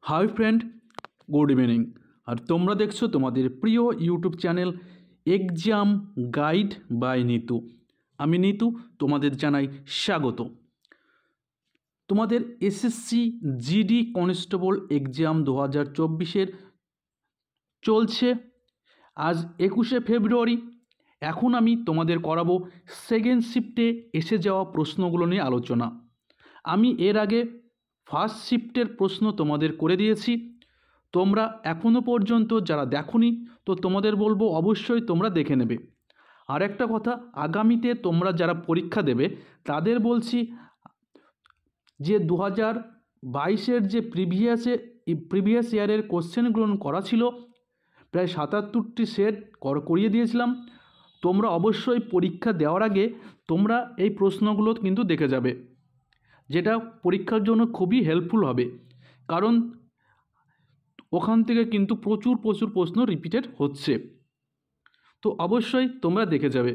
High friend, good evening. আর তোমরা দেখছো তোমাদের প্রিয় YouTube channel exam guide by Nitu. আমি নিতু, তোমাদের জানাই স্বাগত। তোমাদের এসএসসি জিডি কনস্টেবল এক্সাম 2024 চলছে। আজ 21শে ফেব্রুয়ারি। এখন আমি তোমাদের করাবো সেকেন্ড শিফটে এসে যাওয়া প্রশ্নগুলো নিয়ে আলোচনা। আমি এর আগে ফার্স্ট শিফটের প্রশ্ন তোমাদের করে দিয়েছি। তোমরা এখনও পর্যন্ত যারা দেখোনি, তো তোমাদের বলবো অবশ্যই তোমরা দেখে নেবে। আর একটা কথা, আগামীতে তোমরা যারা পরীক্ষা দেবে তাদের বলছি যে 2022-এর যে প্রিভিয়াস ইয়ারের কোশ্চেনগুলো করা ছিল, প্রায় 77টি সেট করিয়ে দিয়েছিলাম। তোমরা অবশ্যই পরীক্ষা দেওয়ার আগে তোমরা এই প্রশ্নগুলো কিন্তু দেখে যাবে, যেটা পরীক্ষার জন্য খুবই হেল্পফুল হবে। কারণ ওখান থেকে কিন্তু প্রচুর প্রশ্ন রিপিটেড হচ্ছে, তো অবশ্যই তোমরা দেখে যাবে।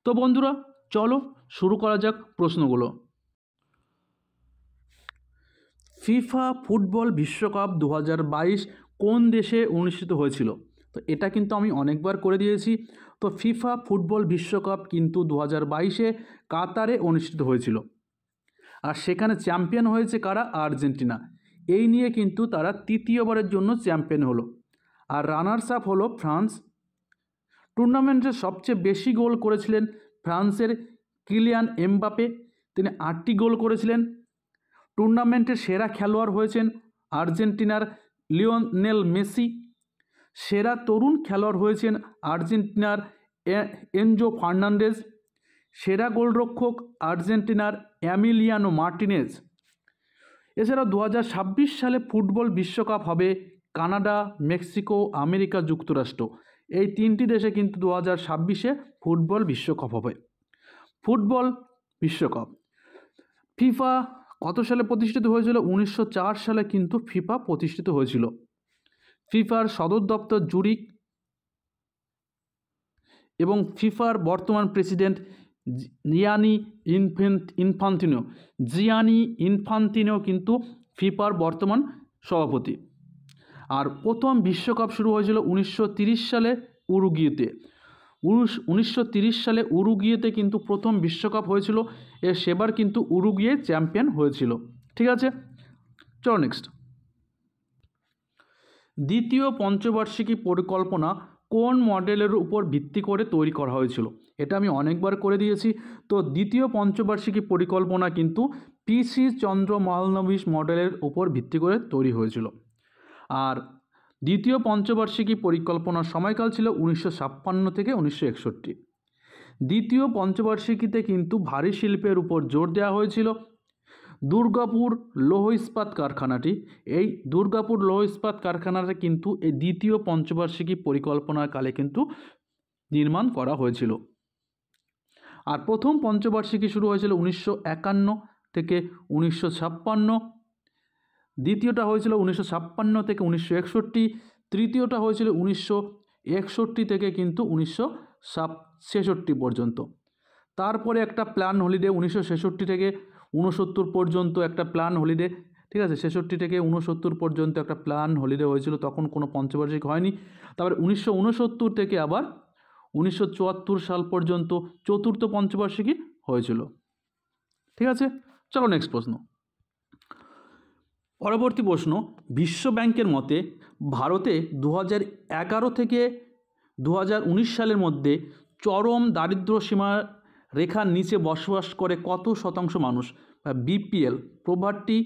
তো বন্ধুরা, চলো শুরু করা যাক প্রশ্নগুলো। ফিফা ফুটবল বিশ্বকাপ 2022 কোন দেশে অনুষ্ঠিত হয়েছিল? তো এটা কিন্তু আমি অনেকবার করে দিয়েছি। তো ফিফা ফুটবল বিশ্বকাপ কিন্তু 2022-এ কাতারে অনুষ্ঠিত হয়েছিল। আর সেখানে চ্যাম্পিয়ন হয়েছে কারা? আর্জেন্টিনা। এই নিয়ে কিন্তু তারা তৃতীয়বারের জন্য চ্যাম্পিয়ন হলো। আর রানার্স আপ হলো ফ্রান্স। টুর্নামেন্টে সবচেয়ে বেশি গোল করেছিলেন ফ্রান্সের কিলিয়ান এমবাপে, তিনি 8টি গোল করেছিলেন। টুর্নামেন্টের সেরা খেলোয়াড় হয়েছেন আর্জেন্টিনার লিওনেল মেসি। সেরা তরুণ খেলোয়াড় হয়েছেন আর্জেন্টিনার এনজো ফার্নান্ডেজ। সেরা গোলরক্ষক আর্জেন্টিনার এমিলিয়ানো মার্টিনেজ। এছাড়া 2026 সালে ফুটবল বিশ্বকাপ হবে কানাডা, মেক্সিকো, আমেরিকা যুক্তরাষ্ট্র। এই 3টি দেশে কিন্তু 2026-এ ফুটবল বিশ্বকাপ হবে। ফুটবল বিশ্বকাপ ফিফা কত সালে প্রতিষ্ঠিত হয়েছিল? 1904 সালে কিন্তু ফিফা প্রতিষ্ঠিত হয়েছিল। ফিফার সদর দপ্তর জুরিক এবং ফিফার বর্তমান প্রেসিডেন্ট জিয়ানি ইনফান্তিনো কিন্তু ফিফার বর্তমান সভাপতি। আর প্রথম বিশ্বকাপ শুরু হয়েছিল 1930 সালে উরুগুয়েতে। 1930 সালে উরুগুয়েতে কিন্তু প্রথম বিশ্বকাপ হয়েছিল। সেবার কিন্তু উরুগুয়ে চ্যাম্পিয়ন হয়েছিল। ঠিক আছে, চলো নেক্সট। দ্বিতীয় পঞ্চবার্ষিকী পরিকল্পনা কোন মডেলের উপর ভিত্তি করে তৈরি করা হয়েছিল? এটা আমি অনেকবার করে দিয়েছি। তো দ্বিতীয় পঞ্চবার্ষিকী পরিকল্পনা কিন্তু পিসি চন্দ্র মহালনবিশ মডেলের উপর ভিত্তি করে তৈরি হয়েছিল। আর দ্বিতীয় পঞ্চবার্ষিকী পরিকল্পনার সময়কাল ছিল 1956 থেকে 1961। দ্বিতীয় পঞ্চবার্ষিকীতে কিন্তু ভারী শিল্পের উপর জোর দেওয়া হয়েছিল। দুর্গাপুর লৌহ ইস্পাত কারখানাটি, এই দুর্গাপুর লৌহ ইস্পাত কারখানাটা কিন্তু এই দ্বিতীয় পঞ্চবার্ষিকী পরিকল্পনার কালে কিন্তু নির্মাণ করা হয়েছিল। আর প্রথম পঞ্চবার্ষিকী শুরু হয়েছিল 1951 থেকে 1956। দ্বিতীয়টা হয়েছিল 1956 থেকে 1961। তৃতীয়টা হয়েছিল 1961 থেকে কিন্তু 1966 পর্যন্ত। তারপরে একটা প্ল্যান হলিডে 1966 থেকে 69 পর্যন্ত একটা প্ল্যান হলিডে, ঠিক আছে, 66 থেকে 69 পর্যন্ত একটা প্ল্যান হলিডে হয়েছিল, তখন কোনো পঞ্চবার্ষিক হয়নি। তারপরে 1969 থেকে আবার 1974 সাল পর্যন্ত চতুর্থ পঞ্চবার্ষিকী হয়েছিল। ঠিক আছে, চলো নেক্সট প্রশ্ন। পরবর্তী প্রশ্ন, বিশ্ব ব্যাংকের মতে ভারতে 2011 থেকে 2019 সালের মধ্যে চরম দারিদ্র্য সীমা রেখার নিচে বসবাস করে কত শতাংশ মানুষ? BPL, poverty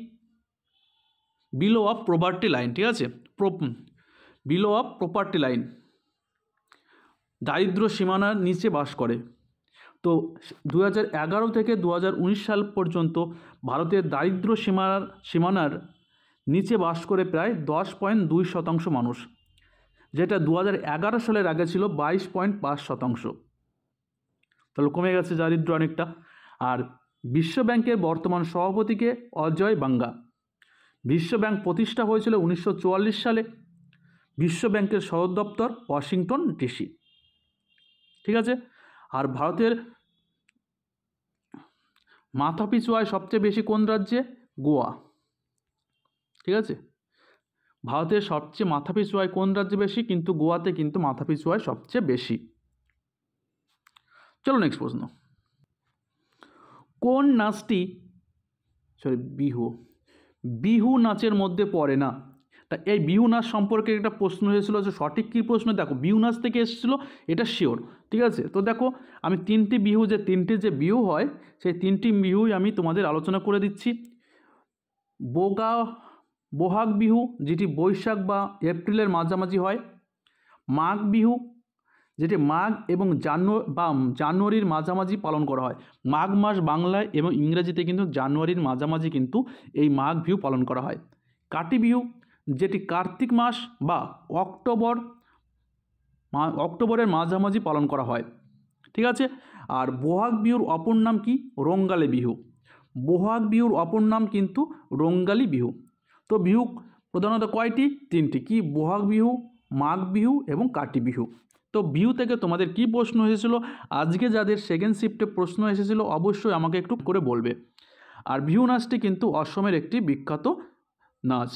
below of poverty line, ঠিক আছে, বিলো অফ প্রপার্টি লাইন, দারিদ্র্য সীমানার নিচে বাস করে। তো 2011 থেকে 2019 সাল পর্যন্ত ভারতের দারিদ্র্য সীমানার নিচে বাস করে প্রায় 10.2% মানুষ, যেটা 2011 সালের আগে ছিল 22.5%। তাহলে কমে গেছে দারিদ্র্য অনেকটা। আর বিশ্ব ব্যাংকের বর্তমান সভাপতিকে অজয় বাঙ্গা। বিশ্ব ব্যাংক প্রতিষ্ঠা হয়েছিল 1944 সালে। বিশ্ব ব্যাংকের সদর দপ্তর ওয়াশিংটন ডিসি। ঠিক আছে। আর ভারতের মাথাপিছু আয় সবচেয়ে বেশি কোন রাজ্যে? গোয়া। ঠিক আছে, ভারতের সবচেয়ে মাথাপিছু আয় কোন রাজ্যে বেশি? কিন্তু গোয়াতে কিন্তু মাথাপিছু আয় সবচেয়ে বেশি। চলো নেক্সট প্রশ্ন। কোন নাচটি বিহু নাচের মধ্যে পড়ে না? তা এই বিহু নাচ সম্পর্কে একটা প্রশ্ন হয়েছিল, যে সঠিক কী প্রশ্ন? দেখো, বিহু নাচ থেকে এসেছিলো, এটা শিওর। ঠিক আছে, তো দেখো আমি তিনটি বিহু হয়, সেই তিনটি বিহুই আমি তোমাদের আলোচনা করে দিচ্ছি। বহাগ বিহু, যেটি বৈশাখ বা এপ্রিলের মাঝামাঝি হয়। মাঘ বিহু, যেটি মাঘ এবং জানুয়ারির মাঝামাঝি পালন করা হয়। মাঘ মাস বাংলায় এবং ইংরেজিতে কিন্তু জানুয়ারির মাঝামাঝি কিন্তু এই মাঘ বিহু পালন করা হয়। কাতি বিহু, যেটি কার্তিক মাস বা অক্টোবরের মাঝামাঝি পালন করা হয়। ঠিক আছে, আর বহাগ বিহুর অপর নাম কি? রঙ্গালী বিহু। বহাগ বিহুর অপর নাম কিন্তু রঙ্গালী বিহু। তো বিহু প্রধানত কয়টি? তিনটি। কি? বহাগ বিহু, মাঘ বিহু এবং কাতি বিহু। তো বিহু থেকে তোমাদের কি প্রশ্ন এসেছিল? আজকে যাদের সেকেন্ড শিফটে প্রশ্ন এসেছিল অবশ্যই আমাকে একটু করে বলবে। আর বিহু নাচটি কিন্তু অসমের একটি বিখ্যাত নাচ।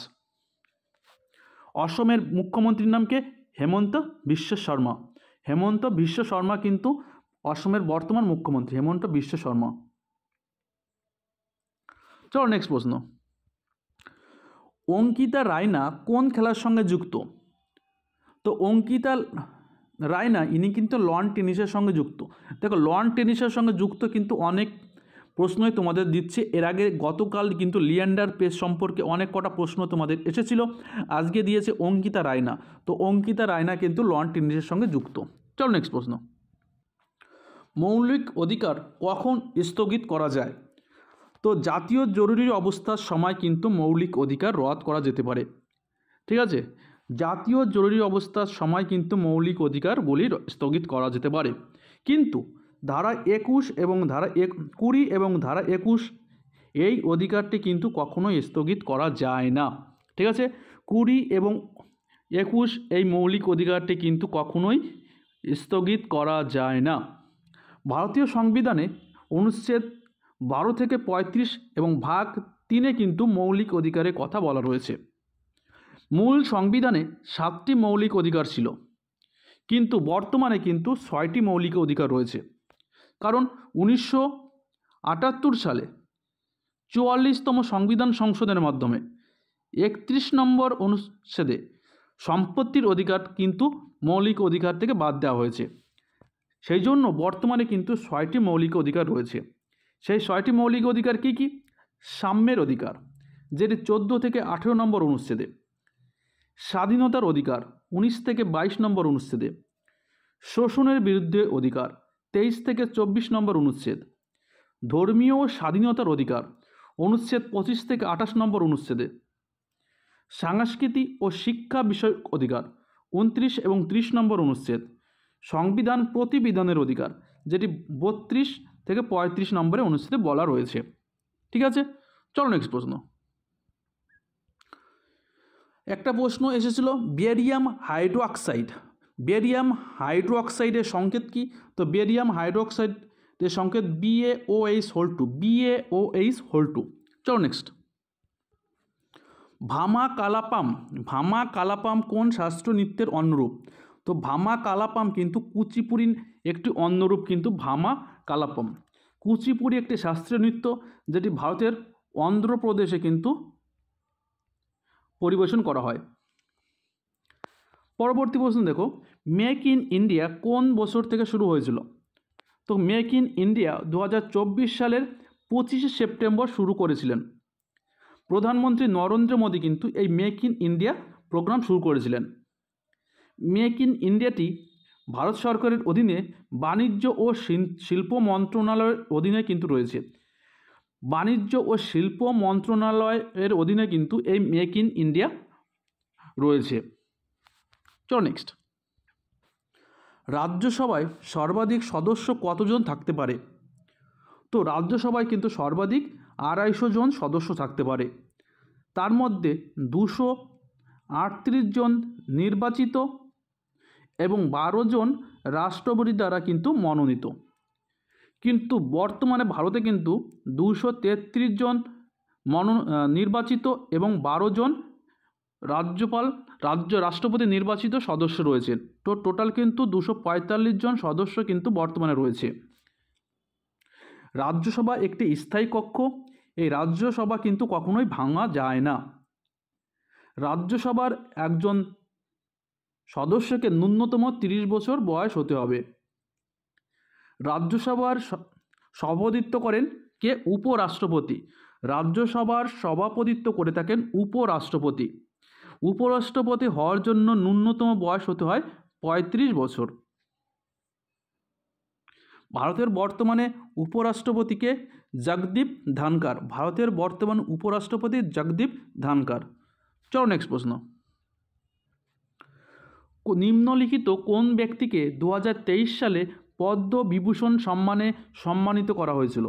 অসমের মুখ্যমন্ত্রীর নাম কে? হেমন্ত বিশ্ব শর্মা। হেমন্ত বিশ্ব শর্মা কিন্তু অসমের বর্তমান মুখ্যমন্ত্রী, হেমন্ত বিশ্ব শর্মা। চলো নেক্সট প্রশ্ন। অঙ্কিতা রায়না কোন খেলার সঙ্গে যুক্ত? তো অঙ্কিতা রায়না ইনি কিন্তু লন টেনিসের সঙ্গে যুক্ত। দেখো, লন টেনিসের সঙ্গে যুক্ত কিন্তু অনেক প্রশ্নই তোমাদের দিচ্ছে। এর আগে গতকাল কিন্তু লিয়েন্ডার পেস সম্পর্কে অনেক কটা প্রশ্ন তোমাদের এসেছিল, আজকে দিয়েছে অঙ্কিতা রায়না। তো অঙ্কিতা রায়না কিন্তু লন টেনিসের সঙ্গে যুক্ত। চলো নেক্সট প্রশ্ন। মৌলিক অধিকার কখন স্থগিত করা যায়? তো জাতীয় জরুরি অবস্থার সময় কিন্তু মৌলিক অধিকার রদ করা যেতে পারে। ঠিক আছে, জাতীয় জরুরি অবস্থার সময় কিন্তু মৌলিক অধিকারগুলি স্থগিত করা যেতে পারে, কিন্তু ধারা 21 এবং ধারা 20 এবং ধারা 21 এই অধিকারটি কিন্তু কখনোই স্থগিত করা যায় না। ঠিক আছে, 20 এবং 21 এই মৌলিক অধিকারটি কিন্তু কখনোই স্থগিত করা যায় না। ভারতীয় সংবিধানে অনুচ্ছেদ 12 থেকে 35 এবং ভাগ 3-এ কিন্তু মৌলিক অধিকারের কথা বলা রয়েছে। মূল সংবিধানে 7টি মৌলিক অধিকার ছিল, কিন্তু বর্তমানে কিন্তু 6টি মৌলিক অধিকার রয়েছে। কারণ 1978 সালে 44তম সংবিধান সংশোধনের মাধ্যমে 31 নম্বর অনুচ্ছেদে সম্পত্তির অধিকার কিন্তু মৌলিক অধিকার থেকে বাদ দেওয়া হয়েছে। সেই জন্য বর্তমানে কিন্তু 6টি মৌলিক অধিকার রয়েছে। সেই 6টি মৌলিক অধিকার কি কি? সাম্যের অধিকার, যেটি 14 থেকে 18 নম্বর অনুচ্ছেদে। স্বাধীনতার অধিকার 19 থেকে 22 নম্বর অনুচ্ছেদে। শোষণের বিরুদ্ধে অধিকার 23 থেকে 24 নম্বর অনুচ্ছেদ। ধর্মীয় স্বাধীনতার অধিকার অনুচ্ছেদ 25 থেকে 28 নম্বর অনুচ্ছেদে। সাংস্কৃতিক ও শিক্ষা বিষয়ক অধিকার 29 এবং 30 নম্বর অনুচ্ছেদ। সংবিধান প্রতিবিধানের অধিকার, যেটি 32 থেকে 35 নম্বরে অনুচ্ছেদে বলা রয়েছে। ঠিক আছে, চলো নেক্সট প্রশ্ন। একটা প্রশ্ন এসেছিল বেরিয়াম হাইড্রোক্সাইড। বেরিয়াম হাইড্রোক্সাইডের সংকেত কি? তো বেরিয়াম হাইড্রোক্সাইডের সংকেত BaOH2। BaOH2। চলো নেক্সট। ভামা কালাপাম কোন শাস্ত্রীয় নৃত্যের অন্যরূপ? তো ভামা কালাপাম কিন্তু কুচিপুড়ির একটি অন্যরূপ, কিন্তু ভামা কালাপাম কুচিপুড়ি একটি শাস্ত্রীয় নৃত্য, যেটি ভারতের অন্ধ্রপ্রদেশে কিন্তু পরিবেশন করা হয়। পরবর্তী প্রশ্ন দেখো, মেক ইন ইন্ডিয়া কোন বছর থেকে শুরু হয়েছিল? তো মেক ইন ইন্ডিয়া 2024 সালের 25শে সেপ্টেম্বর শুরু করেছিলেন। প্রধানমন্ত্রী নরেন্দ্র মোদী কিন্তু এই মেক ইন ইন্ডিয়া প্রোগ্রাম শুরু করেছিলেন। মেক ইন ইন্ডিয়াটি ভারত সরকারের অধীনে বাণিজ্য ও শিল্প মন্ত্রণালয়ের অধীনে কিন্তু রয়েছে। বাণিজ্য ও শিল্প মন্ত্রণালয়ের অধীনে কিন্তু এই মেক ইন ইন্ডিয়া রয়েছে। চলো নেক্সট। রাজ্যসভায় সর্বাধিক সদস্য কতজন থাকতে পারে? তো রাজ্যসভায় কিন্তু সর্বাধিক 250 জন সদস্য থাকতে পারে। তার মধ্যে 238 জন নির্বাচিত এবং 12 জন রাষ্ট্রপতি দ্বারা কিন্তু মনোনীত। কিন্তু বর্তমানে ভারতে কিন্তু 233 জন নির্বাচিত এবং 12 জন রাষ্ট্রপতি নির্বাচিত সদস্য রয়েছেন। তো টোটাল কিন্তু 245 জন সদস্য কিন্তু বর্তমানে রয়েছে। রাজ্যসভা একটি স্থায়ী কক্ষ। এই রাজ্যসভা কিন্তু কখনোই ভাঙা যায় না। রাজ্যসভার একজন সদস্যকে ন্যূনতম 30 বছর বয়স হতে হবে। রাজ্যসভার সভাপতিত্ব করেন কে? উপরাষ্ট্রপতি। রাজ্যসভার সভাপতিত্ব করে থাকেন উপরাষ্ট্রপতি। উপরাষ্ট্রপতি হওয়ার জন্য ন্যূনতম বয়স হতে হয় 35 বছর। ভারতের বর্তমানে উপরাষ্ট্রপতিকে জগদীপ ধনখড়। ভারতের বর্তমান উপরাষ্ট্রপতি জগদীপ ধনখড়। চলো নেক্সট প্রশ্ন। নিম্নলিখিত কোন ব্যক্তিকে 2023 সালে পদ্মবিভূষণ সম্মানে সম্মানিত করা হয়েছিল?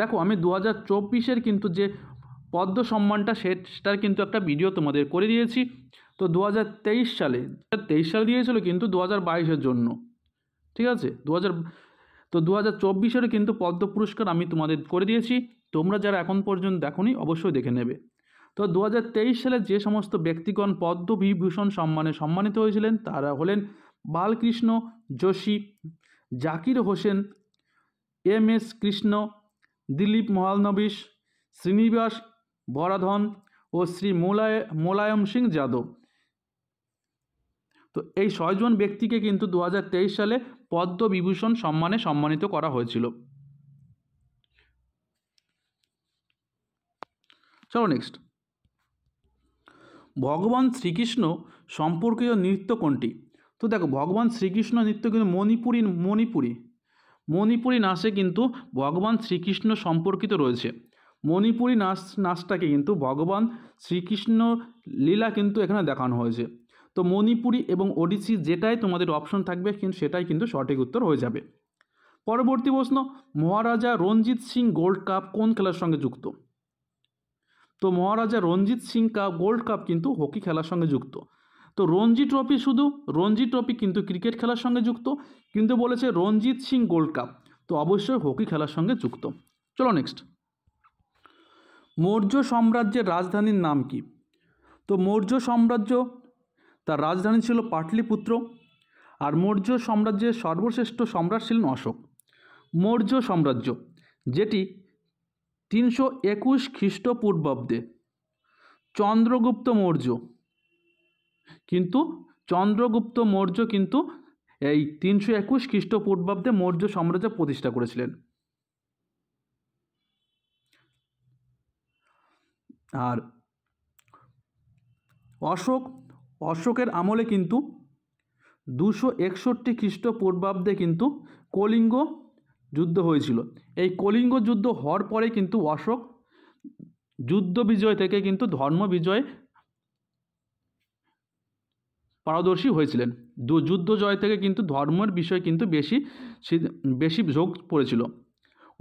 দেখো, আমি 2024-এর কিন্তু যে পদ্ম সম্মানটা সেটার কিন্তু একটা ভিডিও তোমাদের করে দিয়েছি। তো 2023 সালে দিয়েছিল কিন্তু 2022-এর জন্য, ঠিক আছে। 2024-এরও কিন্তু পদ্ম পুরস্কার আমি তোমাদের করে দিয়েছি। তোমরা যারা এখন পর্যন্ত দেখোনি অবশ্যই দেখে নেবে। তো 2023 সালে যে সমস্ত ব্যক্তিগণ পদ্মবিভূষণ সম্মানে সম্মানিত হয়েছিলেন তারা হলেন বালকৃষ্ণ যোশী, জাকির হোসেন, MS কৃষ্ণ, দিলীপ মহালনবিশ, শ্রীনিবাস বরাধন ও শ্রী মোলায়ম সিং যাদব। তো এই 6 জন ব্যক্তিকে কিন্তু 2023 সালে পদ্মবিভূষণ সম্মানে সম্মানিত করা হয়েছিল। চলো নেক্সট। ভগবান শ্রীকৃষ্ণ সম্পর্কিত নৃত্য কোনটি? তো দেখো, ভগবান শ্রীকৃষ্ণ নৃত্য কিন্তু মণিপুরি নাচে কিন্তু ভগবান শ্রীকৃষ্ণ সম্পর্কিত রয়েছে। মণিপুরি নাচটাকে কিন্তু ভগবান শ্রীকৃষ্ণ লীলা কিন্তু এখানে দেখানো হয়েছে। তো মণিপুরি এবং ওড়িশি যেটাই তোমাদের অপশন থাকবে কিন্তু সেটাই কিন্তু সঠিক উত্তর হয়ে যাবে। পরবর্তী প্রশ্ন, মহারাজা রঞ্জিত সিং গোল্ড কাপ কোন খেলার সঙ্গে যুক্ত? তো মহারাজা রঞ্জিত সিং গোল্ড কাপ কিন্তু হকি খেলার সঙ্গে যুক্ত। তো রঞ্জি ট্রফি কিন্তু ক্রিকেট খেলার সঙ্গে যুক্ত, কিন্তু বলেছে রঞ্জিত সিং গোল্ড কাপ, তো অবশ্যই হকি খেলার সঙ্গে যুক্ত। চলো নেক্সট। মৌর্য সাম্রাজ্যের রাজধানীর নাম কি? তো মৌর্য সাম্রাজ্য তার রাজধানী ছিল পাটলিপুত্র। আর মৌর্য সাম্রাজ্যের সর্বশ্রেষ্ঠ সম্রাট ছিলেন অশোক। মৌর্য সাম্রাজ্য যেটি 321 খ্রিস্টপূর্বাব্দে চন্দ্রগুপ্ত মৌর্য কিন্তু এই 321 খ্রিস্টপূর্বাব্দে মৌর্য সাম্রাজ্য প্রতিষ্ঠা করেছিলেন। আর অশোকের আমলে কিন্তু 261 খ্রিস্টপূর্বাব্দে কিন্তু কলিঙ্গ যুদ্ধ হয়েছিল। এই কলিঙ্গ যুদ্ধ হওয়ার পরে কিন্তু অশোক যুদ্ধ বিজয় থেকে কিন্তু ধর্ম বিজয় পারদর্শী হয়েছিলেন। যুদ্ধ জয় থেকে কিন্তু ধর্মের বিষয় কিন্তু বেশি ঝোঁক পড়েছিল।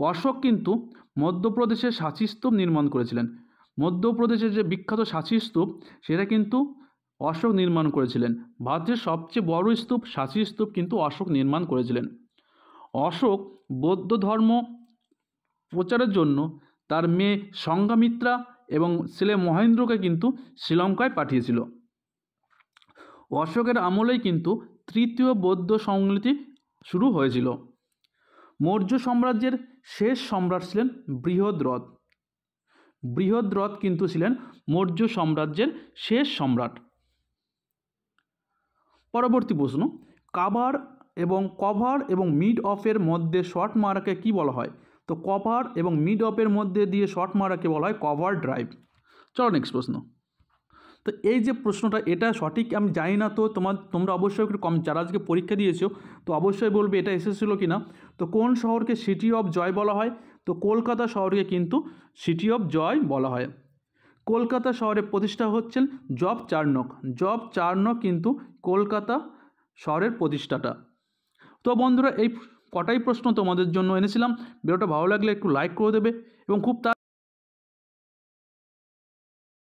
অশোক কিন্তু মধ্যপ্রদেশের সাঁচি স্তূপ নির্মাণ করেছিলেন। মধ্যপ্রদেশের যে বিখ্যাত সাঁচি স্তূপ সেটা কিন্তু অশোক নির্মাণ করেছিলেন। ভারতের সবচেয়ে বড় স্তূপ সাঁচি স্তূপ কিন্তু অশোক নির্মাণ করেছিলেন। অশোক বৌদ্ধ ধর্ম প্রচারের জন্য তার মেয়ে সংঘামিত্রা এবং ছেলে মহেন্দ্রকে কিন্তু শ্রীলঙ্কায় পাঠিয়েছিল। অশোকের আমলেই কিন্তু তৃতীয় বৌদ্ধ সংস্কৃতি শুরু হয়েছিল। মৌর্য সাম্রাজ্যের শেষ সম্রাট ছিলেন বৃহদ্রথ। বৃহদ্রথ কিন্তু ছিলেন মৌর্য সাম্রাজ্যের শেষ সম্রাট। পরবর্তী প্রশ্ন, কভার এবং মিড অফের মধ্যে শট মারাকে কি বলা হয়? তো কভার এবং মিড অফের মধ্যে দিয়ে শট মারাকে বলা হয় কভার ড্রাইভ। চলো নেক্সট প্রশ্ন। তো এই যে প্রশ্নটা এটা সঠিক আমি জানি না, তো তোমরা অবশ্যই একটু যারা আজকে পরীক্ষা দিয়েছো তো অবশ্যই বলবে এটা এসেছিলো কি না। তো কোন শহরকে সিটি অফ জয় বলা হয়? তো কলকাতা শহরকে কিন্তু সিটি অফ জয় বলা হয়। কলকাতা শহরে প্রতিষ্ঠা হচ্ছেন জব চার্নক কিন্তু কলকাতা শহরের প্রতিষ্ঠাতা। তো বন্ধুরা, এই কটাই প্রশ্ন তোমাদের জন্য এনেছিলাম। ভিডিওটা ভালো লাগলে একটু লাইক করে দেবে এবং খুব